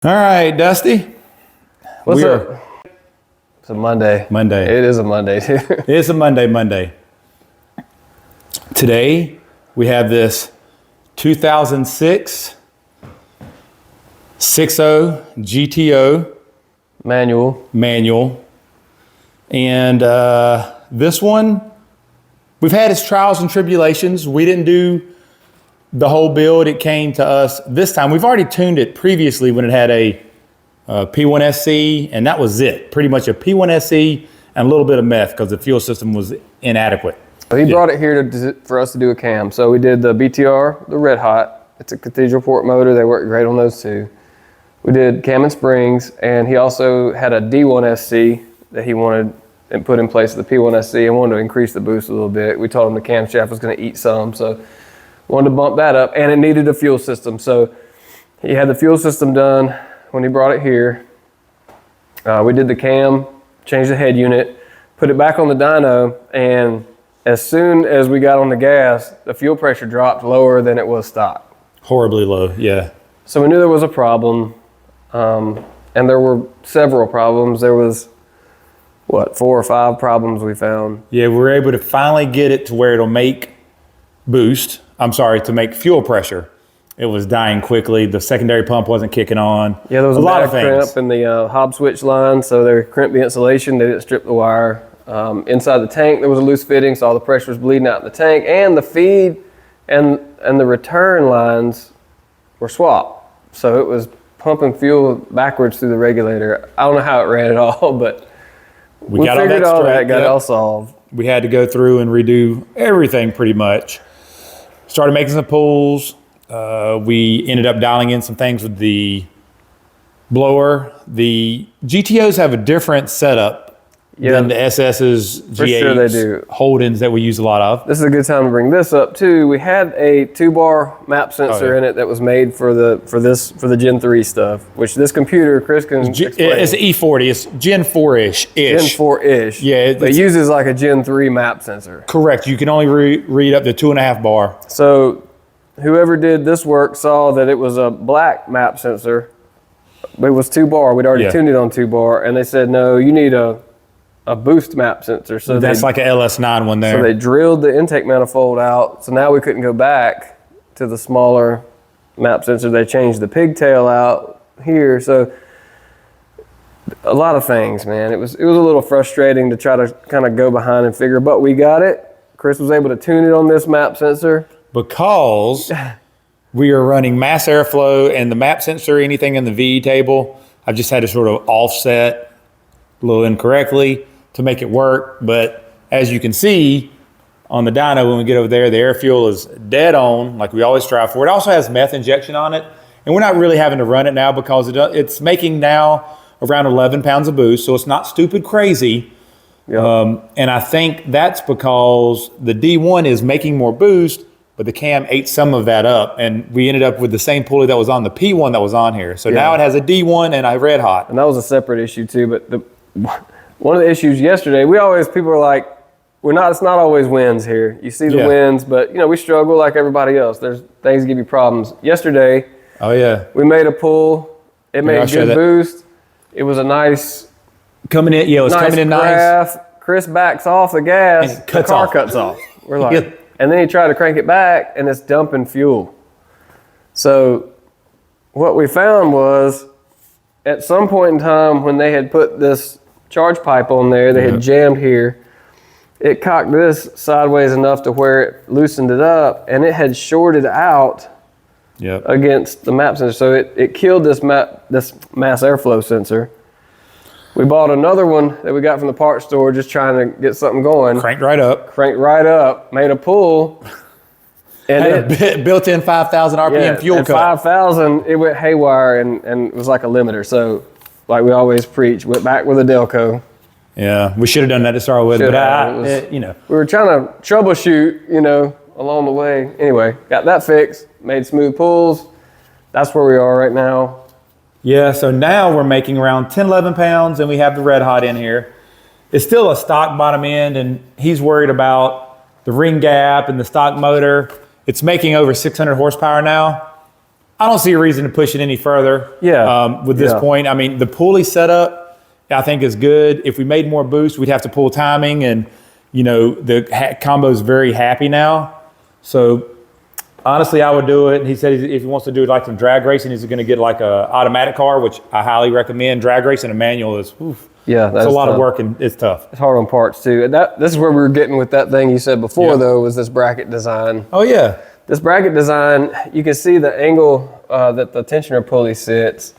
All right, Dusty. What's up? It's a Monday. It is a Monday too. It's a Monday. Today, we have this 2006 60 GTO manual. And this one, we've had its trials and tribulations. We didn't do the whole build. It came to us this time. We've already tuned it previously when it had a P1SC, and that was it. Pretty much a P1SC and a little bit of meth because the fuel system was inadequate. So he brought it here for us to do a cam. So we did the BTR, the Red Hot. It's a cathedral port motor. They work great on those too. We did cam and springs, and he also had a D1SC that he wanted and put in place of the P1SC and wanted to increase the boost a little bit. We told him the camshaft was going to eat some, so wanted to bump that up, and it needed a fuel system. So he had the fuel system done when he brought it here. We did the cam, changed the head unit, put it back on the dyno, and as soon as we got on the gas, the fuel pressure dropped lower than it was stock. Horribly low, yeah. So we knew there was a problem, and there were several problems. There was, 4 or 5 problems we found. Yeah, we were able to finally get it to where it'll make to make fuel pressure. It was dying quickly. The secondary pump wasn't kicking on. Yeah, there was a lot of crimp in the hob switch line, so they crimped the insulation. They didn't strip the wire. Inside the tank, there was a loose fitting, so all the pressure was bleeding out in the tank, and the feed and the return lines were swapped. So it was pumping fuel backwards through the regulator. I don't know how it ran at all, but we figured all that, got it all solved. We had to go through and redo everything pretty much. Started making some pulls. We ended up dialing in some things with the blower. The GTOs have a different setup than the SS's, G8s, sure they do. Holdens that we use a lot of. This is a good time to bring this up too. We had a 2-bar map sensor in it that was made for the Gen 3 stuff, which this computer, Chris can explain. It's an E40. It's Gen 4-ish. Gen 4-ish. Yeah. It uses like a Gen 3 map sensor. Correct. You can only read up to 2.5 bar. So whoever did this work saw that it was a black map sensor. It was 2-bar. We'd already tuned it on 2-bar, and they said, no, you need a boost map sensor. So that's like a LS9 one there. So they drilled the intake manifold out. So now we couldn't go back to the smaller map sensor. They changed the pigtail out here. So a lot of things, man. It was a little frustrating to try to kind of go behind and figure, but we got it. Chris was able to tune it on this map sensor. Because we are running mass airflow and the map sensor, anything in the VE table, I've just had to sort of offset a little incorrectly to make it work. But as you can see on the dyno, when we get over there, the air fuel is dead on, like we always strive for. It also has meth injection on it, and we're not really having to run it now because it's making now around 11 pounds of boost, so it's not stupid crazy. Yep. And I think that's because the D1 is making more boost, but the cam ate some of that up, and we ended up with the same pulley that was on the P1 that was on here. So now it has a D1 and a Red Hot. And that was a separate issue too, but one of the issues yesterday, people are like, it's not always winds here. You see the winds, but we struggle like everybody else. There's things that give you problems. Yesterday, we made a pull. It made good boost. It was a nice coming in. Yeah, it was coming in nice. Chris backs off the gas, the car cuts off. We're like, and then he tried to crank it back, and it's dumping fuel. So what we found was, at some point in time when they had put this charge pipe on there, they had jammed here. It cocked this sideways enough to where it loosened it up, and it had shorted out against the map sensor. So it killed this mass airflow sensor. We bought another one that we got from the parts store, just trying to get something going. Cranked right up, made a pull. And had a built-in 5,000 RPM fuel cut. At 5,000, it went haywire and it was like a limiter. So, like we always preach, went back with a Delco. Yeah, we should have done that to start with, but we were trying to troubleshoot, along the way. Anyway, got that fixed, made smooth pulls. That's where we are right now. Yeah, so now we're making around 10, 11 pounds, and we have the Red Hot in here. It's still a stock bottom end, and he's worried about the ring gap and the stock motor. It's making over 600 horsepower now. I don't see a reason to push it any further. Yeah. With this point, I mean, the pulley setup, I think is good. If we made more boost, we'd have to pull timing, and the combo's very happy now. So honestly, I would do it. He said if he wants to do like some drag racing, he's going to get like a automatic car, which I highly recommend. Drag racing, a manual is, that's a lot of work and it's tough. It's hard on parts too. And this is where we were getting with that thing you said before, though, was this bracket design. Oh yeah. This bracket design, you can see the angle that the tensioner pulley sits.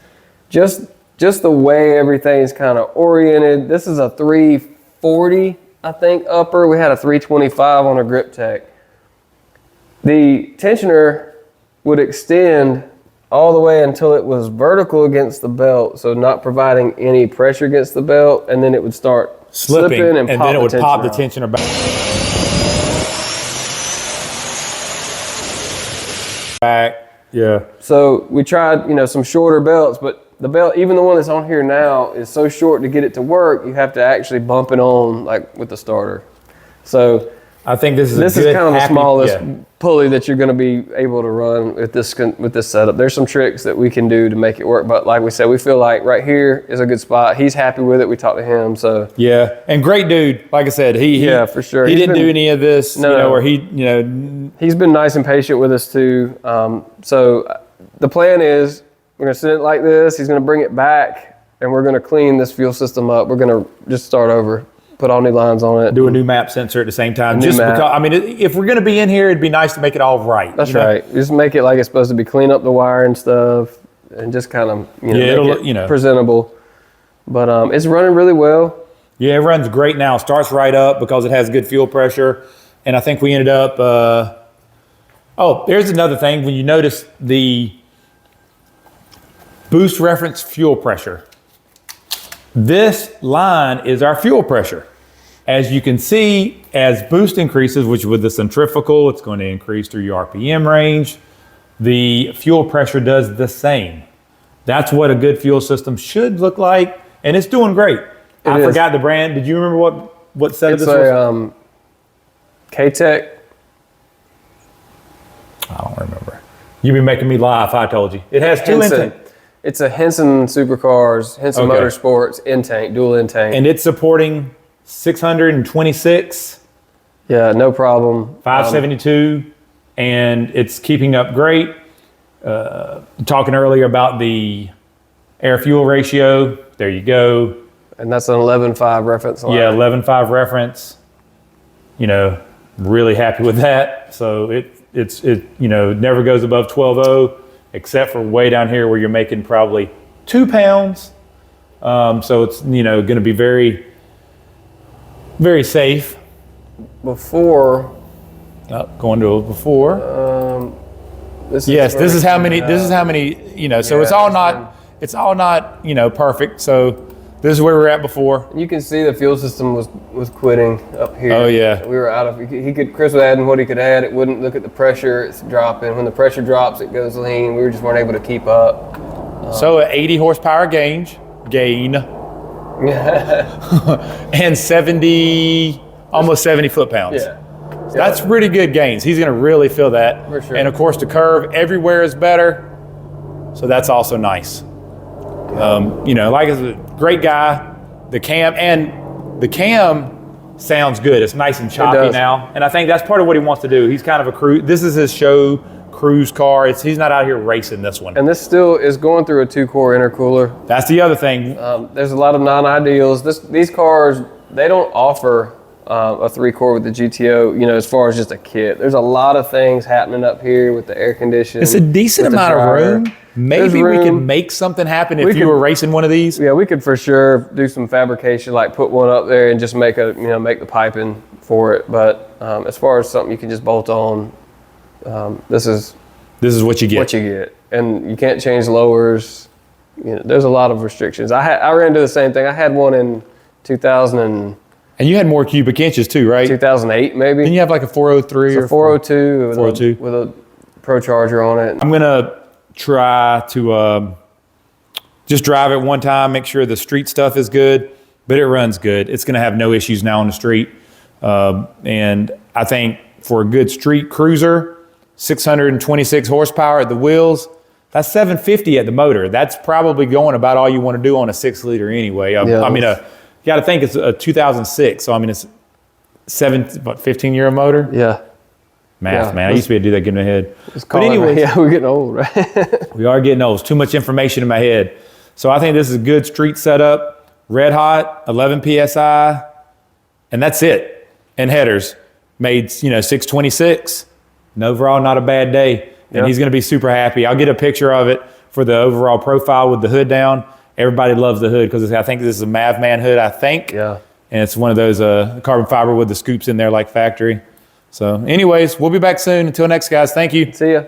Just the way everything's kind of oriented. This is a 340, I think, upper. We had a 325 on a grip tech. The tensioner would extend all the way until it was vertical against the belt, so not providing any pressure against the belt, and then it would start slipping and pop then it would pop the out. tensioner back. Yeah. So we tried, some shorter belts, but the belt, even the one that's on here now, is so short to get it to work, you have to actually bump it on like with the starter. So I think this is kind of the smallest pulley that you're going to be able to run with this setup. There's some tricks that we can do to make it work, but like we said, we feel like right here is a good spot. He's happy with it. We talked to him, so yeah, and great dude. Like I said, he for sure. He didn't do any of this, where he's been nice and patient with us too. So the plan is we're going to send it like this. He's going to bring it back, and we're going to clean this fuel system up. We're going to just start over. Put all new lines on it. Do a new map sensor at the same time. Just because, I mean, if we're going to be in here, it'd be nice to make it all right. That's right. Just make it like it's supposed to be. Clean up the wire and stuff, and just kind of make it presentable. But it's running really well. Yeah, it runs great now. Starts right up because it has good fuel pressure, and I think we ended up. There's another thing. When you notice the boost reference fuel pressure, this line is our fuel pressure. As you can see, as boost increases, which with the centrifugal, it's going to increase through your RPM range, the fuel pressure does the same. That's what a good fuel system should look like, and it's doing great. I forgot the brand. Did you remember what set of this was? It's a K-Tech. I don't remember. You'd be making me lie if I told you. It has two intakes. It's a Henson Supercars, Henson Motorsports in-tank, dual in-tank. And it's supporting 626. Yeah, no problem. 572, and it's keeping up great. Talking earlier about the air-fuel ratio, there you go. And that's an 11.5 reference line. Yeah, 11.5 reference. Really happy with that. So it never goes above 12.0, except for way down here where you're making probably 2 pounds. So it's going to be very, very safe. Before. Going to before. This is how many. So it's all not perfect. So this is where we're at before. You can see the fuel system was quitting up here. Oh yeah. We were out of. Chris was adding what he could add. It wouldn't look at the pressure. It's dropping. When the pressure drops, it goes lean. We just weren't able to keep up. So an 80 horsepower gain, and 70, almost 70 foot-pounds. Yeah. So that's pretty good gains. He's going to really feel that. For sure. And of course, the curve everywhere is better. So that's also nice. Like I said, great guy. The cam sounds good. It's nice and choppy now. And I think that's part of what he wants to do. He's kind of a this is his show cruise car. He's not out here racing this one. And this still is going through a 2-core intercooler. That's the other thing. There's a lot of non-ideals. These cars, they don't offer a 3-core with the GTO, as far as just a kit. There's a lot of things happening up here with the air conditioning. It's a decent amount of room. Maybe we could make something happen if you were racing one of these. Yeah, we could for sure do some fabrication, like put one up there and just make the piping for it. But as far as something you can just bolt on, this is what you get. And you can't change lowers. There's a lot of restrictions. I ran into the same thing. I had one in 2000 and you had more cubic inches too, right? 2008 maybe. Didn't you have like a 403 or 402 402 with a Procharger on it? I'm gonna try to just drive it one time, make sure the street stuff is good, but it runs good. It's gonna have no issues now on the street. And I think for a good street cruiser, 626 horsepower at the wheels, That's 750 at the motor. That's probably going about all you want to do on a 6-liter anyway. You got to think it's a 2006. So, I mean, it's 15-year motor? Yeah. Math, man. I used to be able to do that, get in my head. But anyway, yeah, we're getting old, right? We are getting old. It's too much information in my head. So I think this is a good street setup. Red hot, 11 PSI, and that's it. And headers made, 626. And overall, not a bad day. And he's going to be super happy. I'll get a picture of it for the overall profile with the hood down. Everybody loves the hood because I think this is a Mavman hood, I think. Yeah. And it's one of those carbon fiber with the scoops in there like factory. So anyways, we'll be back soon. Until next, guys, thank you. See ya.